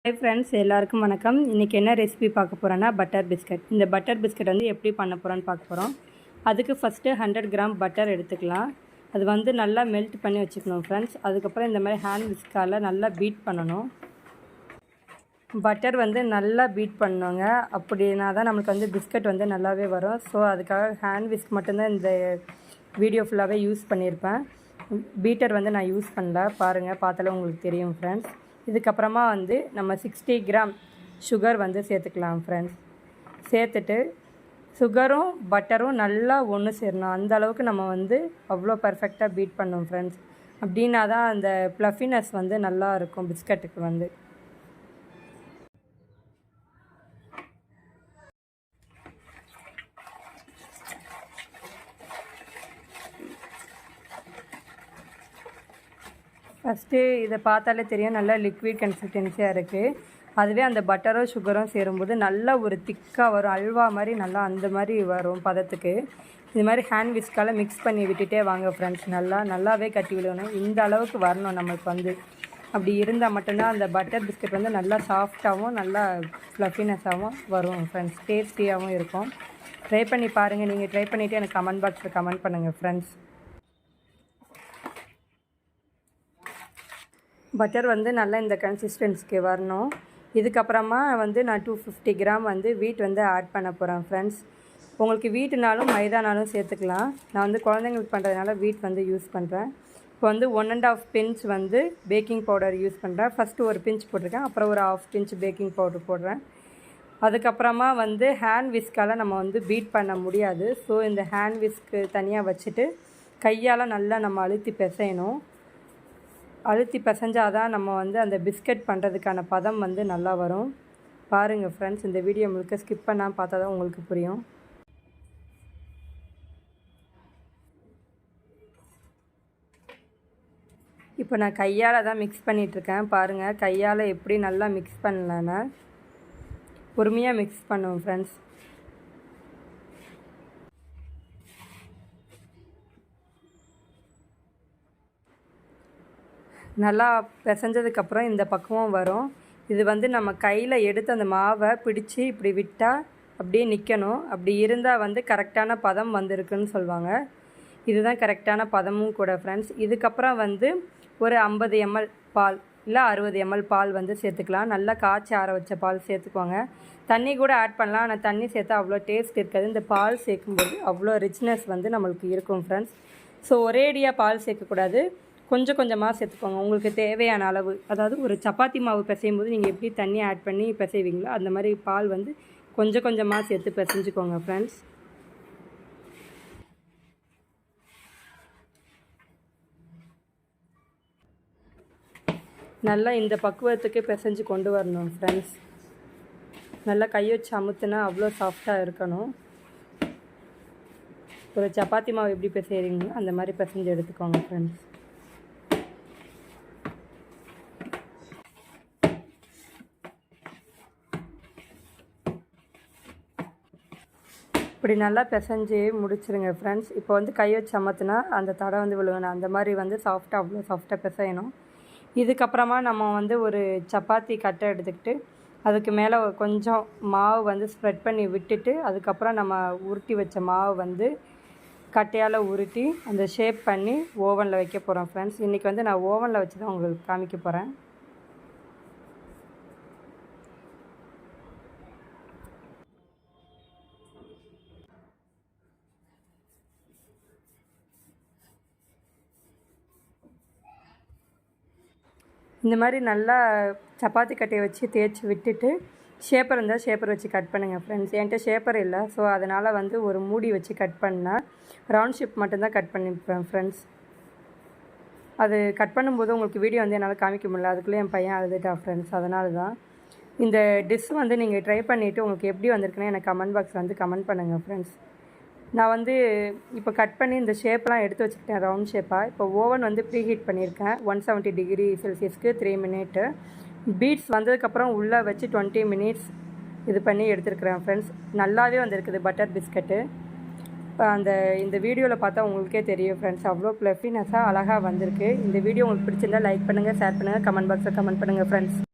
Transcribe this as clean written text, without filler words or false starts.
Hi friends, எல்லாருக்கும் வணக்கம். இன்றைக்கி என்ன ரெசிபி பார்க்க போகிறோன்னா பட்டர் பிஸ்கட். இந்த பட்டர் பிஸ்கட் வந்து எப்படி பண்ண போகிறோன்னு பார்க்க போகிறோம். அதுக்கு ஃபஸ்ட்டு 100 கிராம் பட்டர் எடுத்துக்கலாம். அது வந்து நல்லா மெல்ட் பண்ணி வச்சுக்கணும் ஃப்ரெண்ட்ஸ். அதுக்கப்புறம் இந்த மாதிரி ஹேண்ட் விஸ்கால் நல்லா பீட் பண்ணணும். பட்டர் வந்து நல்லா பீட் பண்ணோங்க, அப்படின்னா தான் நம்மளுக்கு வந்து பிஸ்கட் வந்து நல்லாவே வரும். ஸோ அதுக்காக ஹேண்ட் விஸ்க் மட்டும்தான் இந்த வீடியோ ஃபுல்லாகவே யூஸ் பண்ணியிருப்பேன். பீட்டர் வந்து நான் யூஸ் பண்ணல, பாருங்கள், பார்த்தாலும் உங்களுக்கு தெரியும் ஃப்ரெண்ட்ஸ். இதுக்கப்புறமா வந்து நம்ம 60 கிராம் சுகர் வந்து சேர்த்துக்கலாம் ஃப்ரெண்ட்ஸ். சேர்த்துட்டு சுகரும் பட்டரும் நல்லா ஒன்று சேரணும். அந்த அளவுக்கு நம்ம வந்து அவ்வளோ பர்ஃபெக்டாக பீட் பண்ணோம் ஃப்ரெண்ட்ஸ். அப்படின்னா தான் அந்த ப்ளஃபினஸ் வந்து நல்லா இருக்கும் பிஸ்கட்டுக்கு வந்து. ஃபஸ்ட்டு இதை பார்த்தாலே தெரியும், நல்லா லிக்விட் கன்சிஸ்டன்சியாக இருக்குது. அதுவே அந்த பட்டரும் சுகரும் சேரும்போது நல்லா ஒரு திக்காக வரும், அல்வா மாதிரி நல்லா அந்த மாதிரி வரும் பதத்துக்கு. இது மாதிரி ஹேண்ட் விஸ்கால் மிக்ஸ் பண்ணி விட்டுட்டே வாங்க ஃப்ரெண்ட்ஸ். நல்லாவே கட்டி விடணும். இந்த அளவுக்கு வரணும் நம்மளுக்கு வந்து. அப்படி இருந்தால் மட்டும்தான் அந்த பட்டர் பிஸ்கட் வந்து நல்லா சாஃப்டாகவும் நல்லா ஃப்ளஃபினஸாகவும் வரும் ஃப்ரெண்ட்ஸ். டேஸ்டியாகவும் இருக்கும். ட்ரை பண்ணி பாருங்கள். நீங்கள் ட்ரை பண்ணிவிட்டு எனக்கு கமெண்ட் பாக்ஸில் கமெண்ட் பண்ணுங்கள் ஃப்ரெண்ட்ஸ். பட்டர் வந்து நல்லா இந்த கன்சிஸ்டன்சிக்கு வரணும். இதுக்கப்புறமா வந்து நான் 250 கிராம் வந்து வீட் வந்து ஆட் பண்ண போகிறேன் ஃப்ரெண்ட்ஸ். உங்களுக்கு வீட்டுனாலும் மைதானாலும் சேர்த்துக்கலாம். நான் வந்து குழந்தைங்களுக்கு பண்ணுறதுனால வீட் வந்து யூஸ் பண்ணுறேன். இப்போ வந்து 1.5 பிஞ்ச் வந்து பேக்கிங் பவுடர் யூஸ் பண்ணுறேன். ஃபஸ்ட்டு ஒரு பிஞ்ச் போட்டிருக்கேன், அப்புறம் ஒரு 1/2 பிஞ்ச் பேக்கிங் பவுடர் போடுறேன். அதுக்கப்புறமா வந்து ஹேண்ட் விஸ்கால் நம்ம வந்து பீட் பண்ண முடியாது. ஸோ இந்த ஹேண்ட் விஸ்க்கு தனியாக வச்சுட்டு கையால் நல்லா நம்ம அழுத்தி பிசையணும். அழுத்தி பிசைஞ்சால் தான் நம்ம வந்து அந்த பிஸ்கட் பண்ணுறதுக்கான பதம் வந்து நல்லா வரும். பாருங்கள் ஃப்ரெண்ட்ஸ், இந்த வீடியோ முழுக்க ஸ்கிப் பண்ணாமல் பார்த்தா தான் உங்களுக்கு புரியும். இப்போ நான் கையால் தான் மிக்ஸ் பண்ணிகிட்ருக்கேன். பாருங்கள், கையால் எப்படி நல்லா மிக்ஸ் பண்ணலன்னா பொறுமையாக மிக்ஸ் பண்ணுவோம் ஃப்ரெண்ட்ஸ். நல்லா பிசைஞ்சதுக்கப்புறம் இந்த பக்குவம் வரும். இது வந்து நம்ம கையில் எடுத்து அந்த மாவை பிடிச்சி இப்படி விட்டால் அப்படியே நிற்கணும். அப்படி இருந்தால் வந்து கரெக்டான பதம் வந்திருக்குன்னு சொல்லுவாங்க. இதுதான் கரெக்டான பதமும் கூட ஃப்ரெண்ட்ஸ். இதுக்கப்புறம் வந்து ஒரு 50 ml பால் இல்லை 60 ml பால் வந்து சேர்த்துக்கலாம். நல்லா காய்ச்சி ஆற வச்ச பால் சேர்த்துக்குவாங்க. தண்ணி கூட ஆட் பண்ணலாம், ஆனால் தண்ணி சேர்த்தா அவ்வளோ டேஸ்ட் இருக்காது. இந்த பால் சேர்க்கும்போது அவ்வளோ ரிச்னஸ் வந்து நம்மளுக்கு இருக்கும் ஃப்ரெண்ட்ஸ். ஸோ ஒரேடியாக பால் சேர்க்கக்கூடாது, கொஞ்சம் கொஞ்சமாக சேர்த்துக்கோங்க உங்களுக்கு தேவையான அளவு. அதாவது ஒரு சப்பாத்தி மாவு பிசையும் போது நீங்கள் எப்படி தண்ணி ஆட் பண்ணி பிசைவீங்களோ அந்த மாதிரி பால் வந்து கொஞ்சம் கொஞ்சமாக சேர்த்து பிசைஞ்சுக்கோங்க ஃப்ரெண்ட்ஸ். நல்லா இந்த பக்குவத்துக்கு பிசைஞ்சு கொண்டு வரணும் ஃப்ரெண்ட்ஸ். நல்லா கை வச்சு அமுத்துனா அவ்வளோ சாஃப்டாக இருக்கணும். ஒரு சப்பாத்தி மாவு எப்படி பிசைறீங்களோ அந்த மாதிரி பிசைஞ்சு எடுத்துக்கோங்க ஃப்ரெண்ட்ஸ். இப்படி நல்லா பிசைஞ்சு முடிச்சிருங்க ஃப்ரெண்ட்ஸ். இப்போ வந்து கை வச்சு அமர்த்தினா அந்த தடை வந்து விழுகணும். அந்த மாதிரி வந்து சாஃப்டாக அவ்வளோ சாஃப்டாக பிசையணும். இதுக்கப்புறமா நம்ம வந்து ஒரு சப்பாத்தி கட்டை எடுத்துக்கிட்டு அதுக்கு மேலே கொஞ்சம் மாவு வந்து ஸ்ப்ரெட் பண்ணி விட்டுட்டு அதுக்கப்புறம் நம்ம உருட்டி வச்ச மாவு வந்து கட்டையால் உருட்டி அந்த ஷேப் பண்ணி ஓவனில் வைக்க போகிறோம் ஃப்ரெண்ட்ஸ். இன்றைக்கி வந்து நான் ஓவனில் வச்சு தான் உங்களுக்கு காமிக்க போகிறேன். இந்த மாதிரி நல்லா சப்பாத்தி கட்டையை வச்சு தேய்ச்சி விட்டுட்டு ஷேப்பர் இருந்தால் ஷேப்பர் வச்சு கட் பண்ணுங்கள் ஃப்ரெண்ட்ஸ். என்கிட்ட ஷேப்பர் இல்லை, ஸோ அதனால் வந்து ஒரு மூடி வச்சு கட் பண்ணால் ரவுண்ட் ஷேப் மட்டும்தான் கட் பண்ணிப்பேன் ஃப்ரெண்ட்ஸ். அது கட் பண்ணும்போது உங்களுக்கு வீடியோ வந்து என்னால் காமிக்க முடியல, அதுக்குள்ளே என் பையன் அழுதுட்டான் ஃப்ரெண்ட்ஸ். அதனால தான் இந்த டிஷ் வந்து நீங்கள் ட்ரை பண்ணிவிட்டு உங்களுக்கு எப்படி வந்திருக்குன்னு எனக்கு கமெண்ட் பாக்ஸில் வந்து கமெண்ட் பண்ணுங்கள் ஃப்ரெண்ட்ஸ். நான் வந்து இப்போ கட் பண்ணி இந்த ஷேப்லாம் எடுத்து வச்சுக்கிட்டேன் ரவுண்ட் ஷேப்பாக. இப்போ ஓவன் வந்து ப்ரீ ஹீட் பண்ணியிருக்கேன் 170 டிகிரி செல்சியஸ்க்கு 3 மினிட்டு. பீட்ஸ் வந்ததுக்கப்புறம் உள்ளே வச்சு 20 மினிட்ஸ் இது பண்ணி எடுத்துருக்குறேன் ஃப்ரெண்ட்ஸ். நல்லாவே வந்திருக்குது பட்டர் பிஸ்கட்டு. இந்த வீடியோவில் பார்த்தா உங்களுக்கே தெரியும் ஃப்ரெண்ட்ஸ், அவ்வளோ ப்ளஃபினஸாக அழகாக வந்திருக்கு. இந்த வீடியோ உங்களுக்கு பிடிச்சிருந்தால் லைக் பண்ணுங்கள், ஷேர் பண்ணுங்கள், கமெண்ட் பாக்ஸில் கமெண்ட் பண்ணுங்கள் ஃப்ரெண்ட்ஸ்.